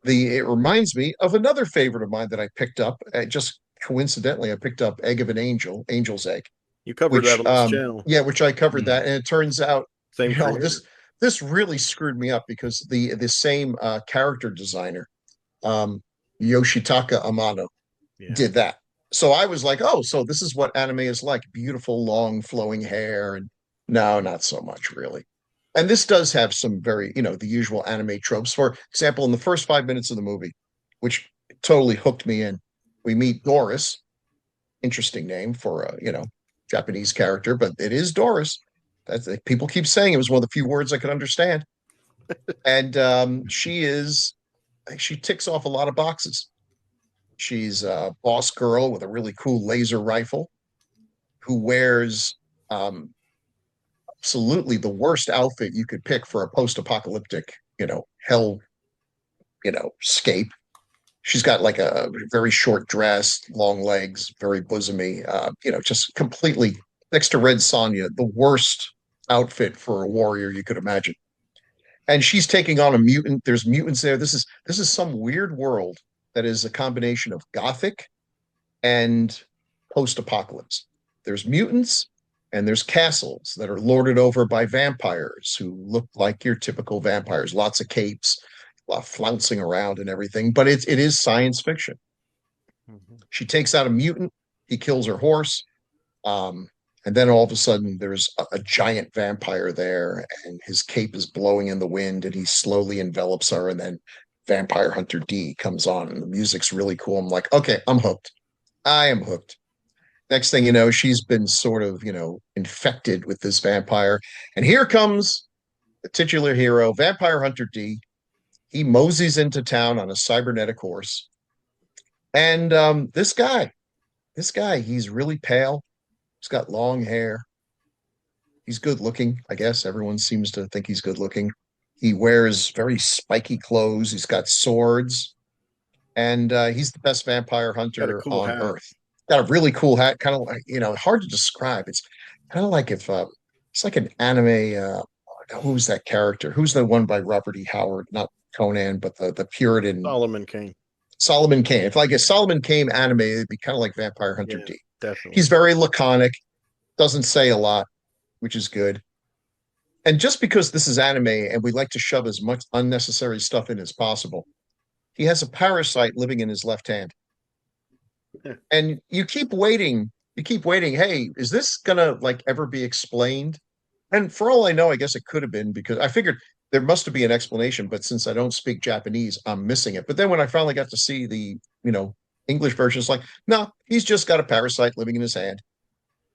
It reminds me of another favorite of mine that I picked up. Just coincidentally, I picked up Egg of an Angel, Angel's Egg, You covered that which on this channel. yeah, which I covered that, and it turns out Same this creator. this really screwed me up because the same character designer, um, Yoshitaka Amano, Yeah. did that. So I was like, oh, so this is what anime is like: beautiful, long, flowing hair, and no, not so much really. And this does have some very, the usual anime tropes. For example, in the first 5 minutes of the movie, which totally hooked me in, we meet Doris. Interesting name for a, Japanese character, but it is Doris. That's people keep saying it was one of the few words I could understand. And she ticks off a lot of boxes. She's a boss girl with a really cool laser rifle who wears um, absolutely the worst outfit you could pick for a post-apocalyptic, hell, scape. She's got like a very short dress, long legs, very bosomy, just completely next to Red Sonja, the worst outfit for a warrior you could imagine. And she's taking on a mutant. There's mutants there. This is some weird world that is a combination of gothic and post-apocalypse. There's mutants and there's castles that are lorded over by vampires who look like your typical vampires, lots of capes, a lot of flouncing around and everything, but it is science fiction. Mm-hmm. She takes out a mutant, he kills her horse, and then all of a sudden there's a giant vampire there, and his cape is blowing in the wind, and he slowly envelops her, and then Vampire Hunter D comes on, and the music's really cool. I'm like, okay, I'm hooked. I am hooked. Next thing you know, she's been sort of, infected with this vampire. And here comes the titular hero, Vampire Hunter D. He moseys into town on a cybernetic horse. And this guy, he's really pale. He's got long hair. He's good looking, I guess. Everyone seems to think he's good looking. He wears very spiky clothes. He's got swords. And he's the best vampire hunter on Earth. Got a really cool hat, kind of like, hard to describe. It's kind of like if it's like an anime. Who's that character? Who's the one by Robert E. Howard? Not Conan, but the Puritan Solomon Kane. Solomon Kane. If like a Solomon Kane anime, it'd be kind of like Vampire Hunter D. Definitely. He's very laconic, doesn't say a lot, which is good. And just because this is anime and we like to shove as much unnecessary stuff in as possible, he has a parasite living in his left hand. And you keep waiting. Hey, is this gonna like ever be explained? And for all I know, I guess it could have been, because I figured there must be an explanation, but since I don't speak Japanese, I'm missing it. But then when I finally got to see the, English version, it's like, no, he's just got a parasite living in his hand.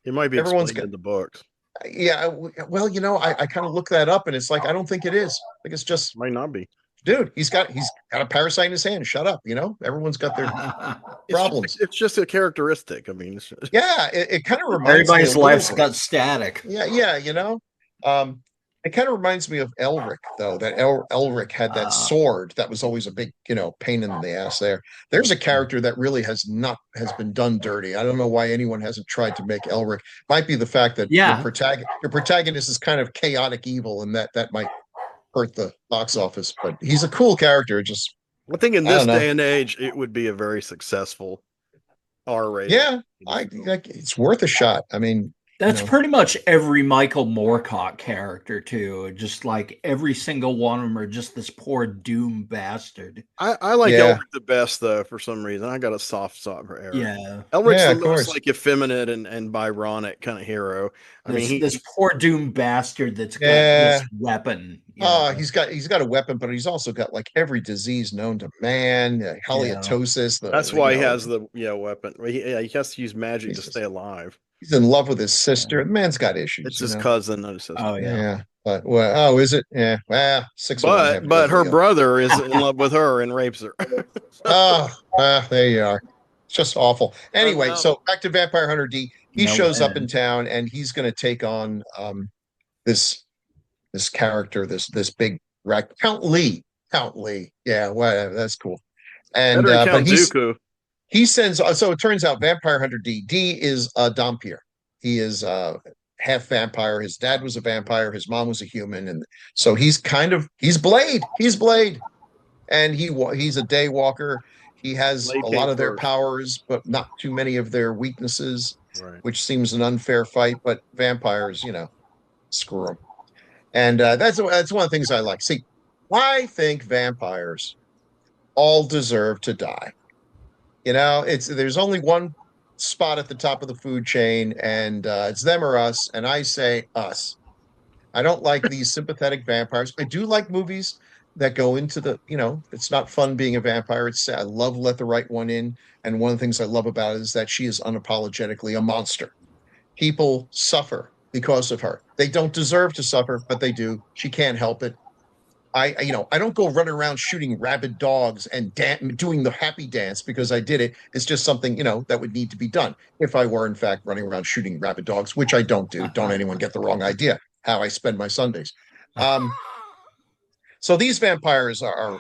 It might be explained in the books. Yeah, well, I kind of look that up, and it's like, I don't think it is. I think it's just might not be. Dude, he's got a parasite in his hand. Shut up, Everyone's got their problems. It's just a characteristic. I mean, yeah, it kind of reminds everybody's life's got static. Yeah. It kind of reminds me of Elric, though. That Elric had that sword that was always a big, pain in the ass. There's a character that really has been done dirty. I don't know why anyone hasn't tried to make Elric. Might be the fact that your protagonist is kind of chaotic evil, and that might hurt the box office, but he's a cool character. Just I think in this day and age, it would be a very successful R-rated. Yeah, it's worth a shot. I mean, that's pretty much every Michael Moorcock character too. Just like every single one of them are just this poor doom bastard. I like Elric the best though. For some reason, I got a soft spot for Elric. Yeah, Elric's the most like effeminate and Byronic kind of hero. I mean, this pour doom bastard that's got this weapon. He's got a weapon, but he's also got like every disease known to man. Halitosis. That's why he has the weapon. He has to use magic to stay alive. He's in love with his sister. The man's got issues. It's his cousin, not his sister. Oh yeah. But is it? Yeah. Well, 6 But her brother is in love with her and rapes her. There you are. It's just awful. Anyway, so back to Vampire Hunter D. He shows up in town, and he's going to take on this character, this big Count Lee. Yeah, well, that's cool. And but he sends. So it turns out Vampire Hunter D. D is a Dhampir. He is half vampire. His dad was a vampire. His mom was a human, and so he's Blade. He's Blade, and he's a day walker. He has a lot of their powers, but not too many of their weaknesses, which seems an unfair fight. But vampires, screw them. And that's one of the things I like. See, I think vampires all deserve to die. There's only one spot at the top of the food chain, and it's them or us. And I say us. I don't like these sympathetic vampires. I do like movies that go into the, it's not fun being a vampire. I love Let the Right One In. And one of the things I love about it is that she is unapologetically a monster. People suffer because of her. They don't deserve to suffer, but they do. She can't help it. I don't go running around shooting rabid dogs and doing the happy dance because I did it. It's just something, that would need to be done if I were, in fact, running around shooting rabid dogs, which I don't do. Don't anyone get the wrong idea. how I spend my Sundays. So these vampires are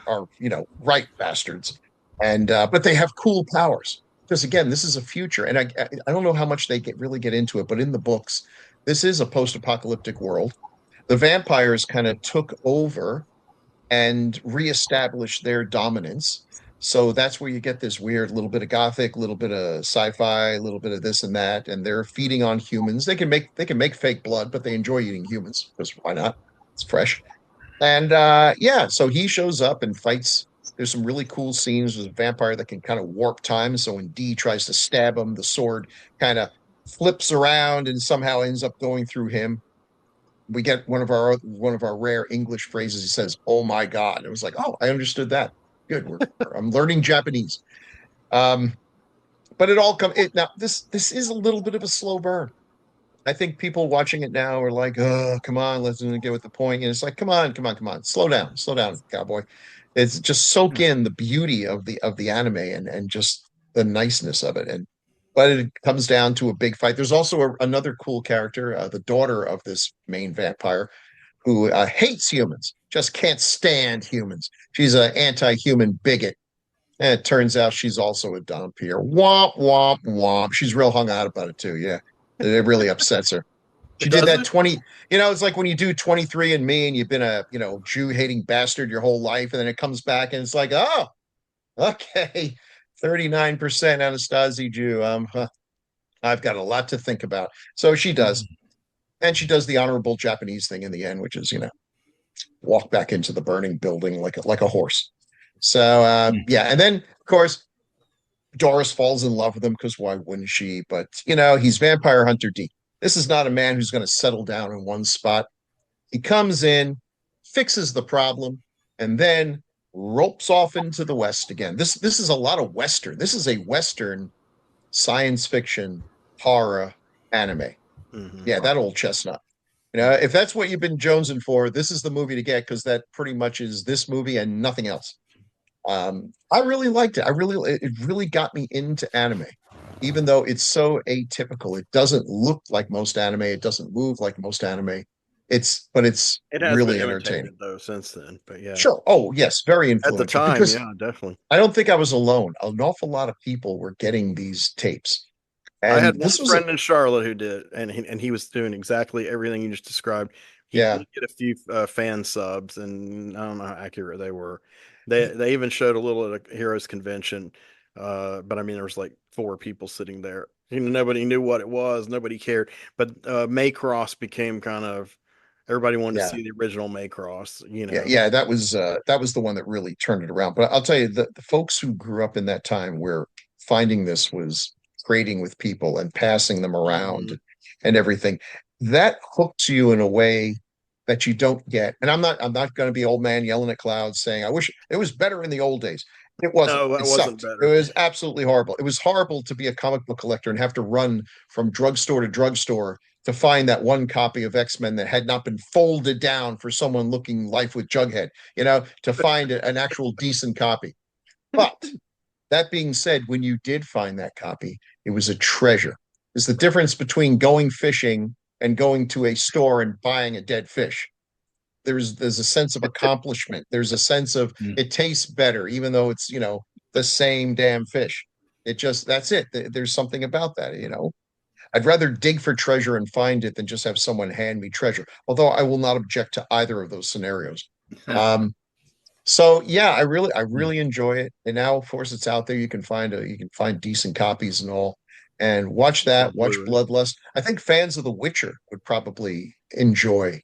right bastards, and but they have cool powers because again, this is a future, and I don't know how much they really get into it, but in the books, this is a post-apocalyptic world. The vampires kind of took over and reestablished their dominance. So that's where you get this weird little bit of gothic, little bit of sci-fi, a little bit of this and that, and they're feeding on humans. They can make fake blood, but they enjoy eating humans because why not? It's fresh. And yeah, so he shows up and fights. There's some really cool scenes with a vampire that can kind of warp time. So when D tries to stab him, the sword kind of flips around and somehow ends up going through him. We get one of our rare English phrases. He says, "Oh my God!" And it was like, "Oh, I understood that. Good. I'm learning Japanese." Um, but it all come it now. This is a little bit of a slow burn. I think people watching it now are like, "Oh, come on, let's get with the point." And it's like, come on, slow down, cowboy. It's just soak in the beauty of the anime and just the niceness of it. And but it comes down to a big fight. There's also another cool character, the daughter of this main vampire, who hates humans, just can't stand humans. She's an anti-human bigot. And it turns out she's also a Dompier. Womp, womp, womp. She's real hung out about it too. Yeah. It really upsets her. She did Does that it? 20, it's like when you do 23 and Me and you've been a, Jew hating bastard your whole life. And then it comes back and it's like, oh, okay. 39% Anastasia Jew. I've got a lot to think about. So she does. And she does the honorable Japanese thing in the end, which is, walk back into the burning building like a horse. So yeah, and then of course Doris falls in love with him because why wouldn't she? But he's Vampire Hunter D. This is not a man who's going to settle down in one spot. He comes in, fixes the problem, and then ropes off into the West again. This is a lot of Western. This is a Western science fiction horror anime. Mhm. Yeah, that old chestnut. If that's what you've been jonesing for, this is the movie to get because that pretty much is this movie and nothing else. I really liked it. It really got me into anime, even though it's so atypical. It doesn't look like most anime. It doesn't move like most anime. But it's It has been really entertaining. imitated though since then, but yeah, Sure. Oh, yes, very at the influential time, because yeah, definitely. I don't think I was alone. An awful lot of people were getting these tapes. I had And one this was a friend in Charlotte who did, and he was doing exactly everything you just described. He yeah. did get a few fan subs, and I don't know how accurate they were. They even showed a little at a Heroes convention, but I mean there was like four people sitting there. Nobody knew what it was. Nobody cared. But Maycross became kind of everybody wanted to Yeah. see the original Maycross. Yeah, that was the one that really turned it around. But I'll tell you, the folks who grew up in that time where finding this was trading with people and passing them around Mhm. and everything, that hooks you in a way that you don't get. And I'm not going to be old man yelling at clouds saying, I wish it was better in the old days. It wasn't. No, that It wasn't sucked. It better. was absolutely horrible. It was horrible to be a comic book collector and have to run from drugstore to drugstore to find that one copy of X-Men that had not been folded down for someone looking life with Jughead, to find an actual decent copy. But that being said, when you did find that copy, it was a treasure. It's the difference between going fishing and going to a store and buying a dead fish. There's a sense of accomplishment. There's a sense of it tastes better, even though it's, the same damn fish. That's it. There's something about that. I'd rather dig for treasure and find it than just have someone hand me treasure. Although I will not object to either of those scenarios. Um, so yeah, I really enjoy it. And now, of course, it's out there. You can find decent copies and all. And watch On that. Watch Blu-ray. Bloodlust. I think fans of The Witcher would probably enjoy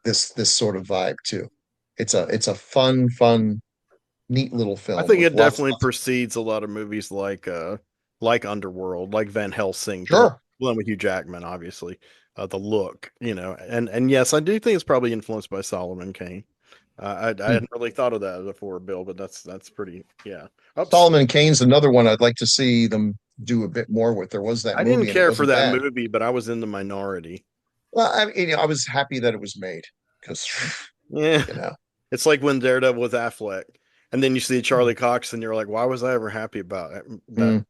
this sort of vibe too. It's a fun, neat little I film think with it lots. definitely precedes a lot of movies like Underworld, like Van Helsing, the Sure. one with Hugh Jackman, obviously. The look, and yes, I do think it's probably influenced by Solomon Kane. I hadn't really thought of that before, Bill, but that's pretty, yeah. Oops, Solomon Kane's another one I'd like to see them do a bit more with. There was that I didn't movie and it care for wasn't that bad. movie, but I was in the minority. Well, I mean, I was happy that it was made because, Yeah, you know, it's like when Daredevil with Affleck, and then you see Charlie Cox, and you're like, why was I ever happy about that? mm,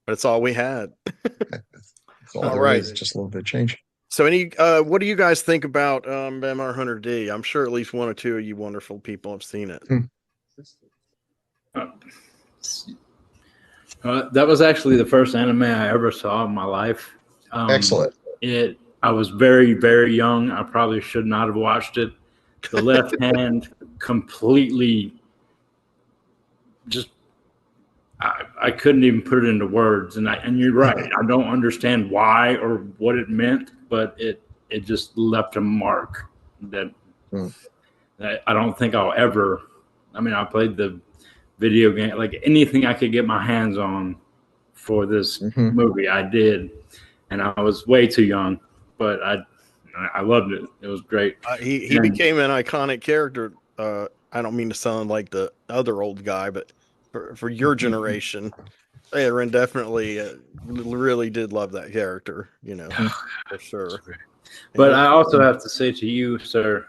But it's all we had. that's all All there right. is, just a little bit of change. So what do you guys think about Vampire Hunter D? I'm sure at least one or two of you wonderful people have seen it. That was actually the first anime I ever saw in my life. Excellent. I was very, very young. I probably should not have watched it. The left hand completely just I couldn't even put it into words. And you're right. I don't understand why or what it meant, but it just left a mark that I don't think I'll ever. I mean, I played the video game, like anything I could get my hands on for this movie, I did, and I was way too young, but I loved it. It was great. He became an iconic character. I don't mean to sound like the other old guy, but for your generation, Aaron definitely really did love that character, for sure. But I also have to say to you, sir,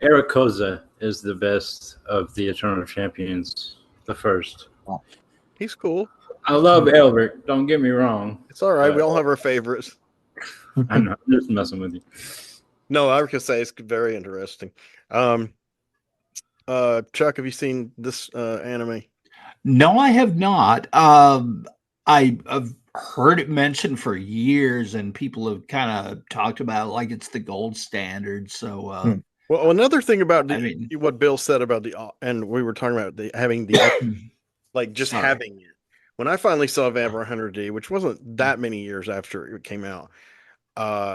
Eric Koza is the best of the Eternal Champions, the first. He's cool. I love Elric, don't get me wrong. It's all right. We all have our favorites. I'm not just messing with you. No, I was gonna say it's very interesting. Chuck, have you seen this anime? No, I have not. I've heard it mentioned for years, and people have kind of talked about it like it's the gold standard. So, well, another thing about what Bill said about and we were talking about having the like just having it. When I finally saw Vampire Hunter D, which wasn't that many years after it came out,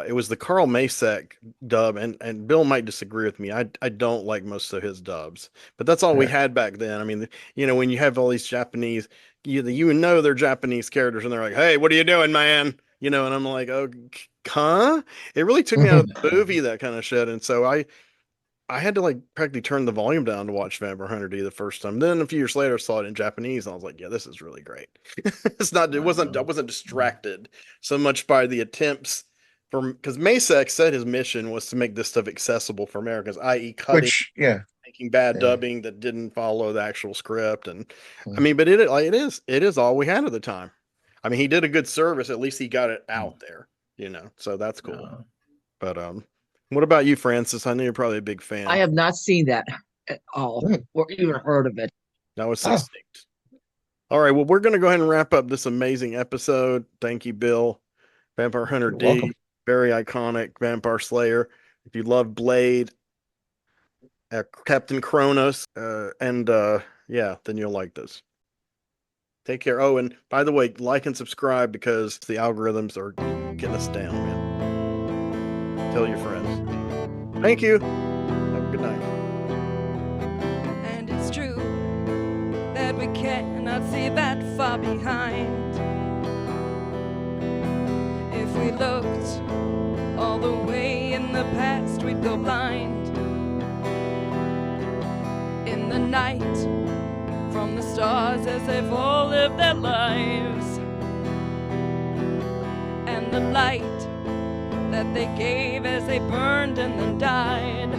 it was the Carl Masek dub, and Bill might disagree with me. I don't like most of his dubs, but that's all we had back then. I mean, when you have all these Japanese, they're Japanese characters, and they're like, "Hey, what are you doing, man?" And I'm like, "Oh, huh?" It really took me out of the movie, that kind of shit, and so I had to like practically turn the volume down to watch Vampire Hunter D the first time. Then a few years later, I saw it in Japanese, and I was like, "Yeah, this is really great." I wasn't distracted so much by the attempts. Because Masek said his mission was to make this stuff accessible for Americans, i.e., cutting, making bad dubbing that didn't follow the actual script, and I mean, but it is all we had at the time. I mean, he did a good service. At least he got it out there, So that's cool. But what about you, Francis? I know you're probably a big fan. I have not seen that at all, or even heard of it. That was extinct. All right, well, we're going to go ahead and wrap up this amazing episode. Thank you, Bill. Vampire Hunter D. Welcome. Very iconic Vampire Slayer. If you love Blade, Captain Kronos, then you'll like this. Take care. Oh, and by the way, like and subscribe because the algorithms are getting us down, man. Tell your friends. Thank you. Have a good night. And it's true that we cannot see that far behind. If we looked all the way in the past, we'd go blind. In the night, from the stars as they've all lived their lives, and the light that they gave as they burned and then died.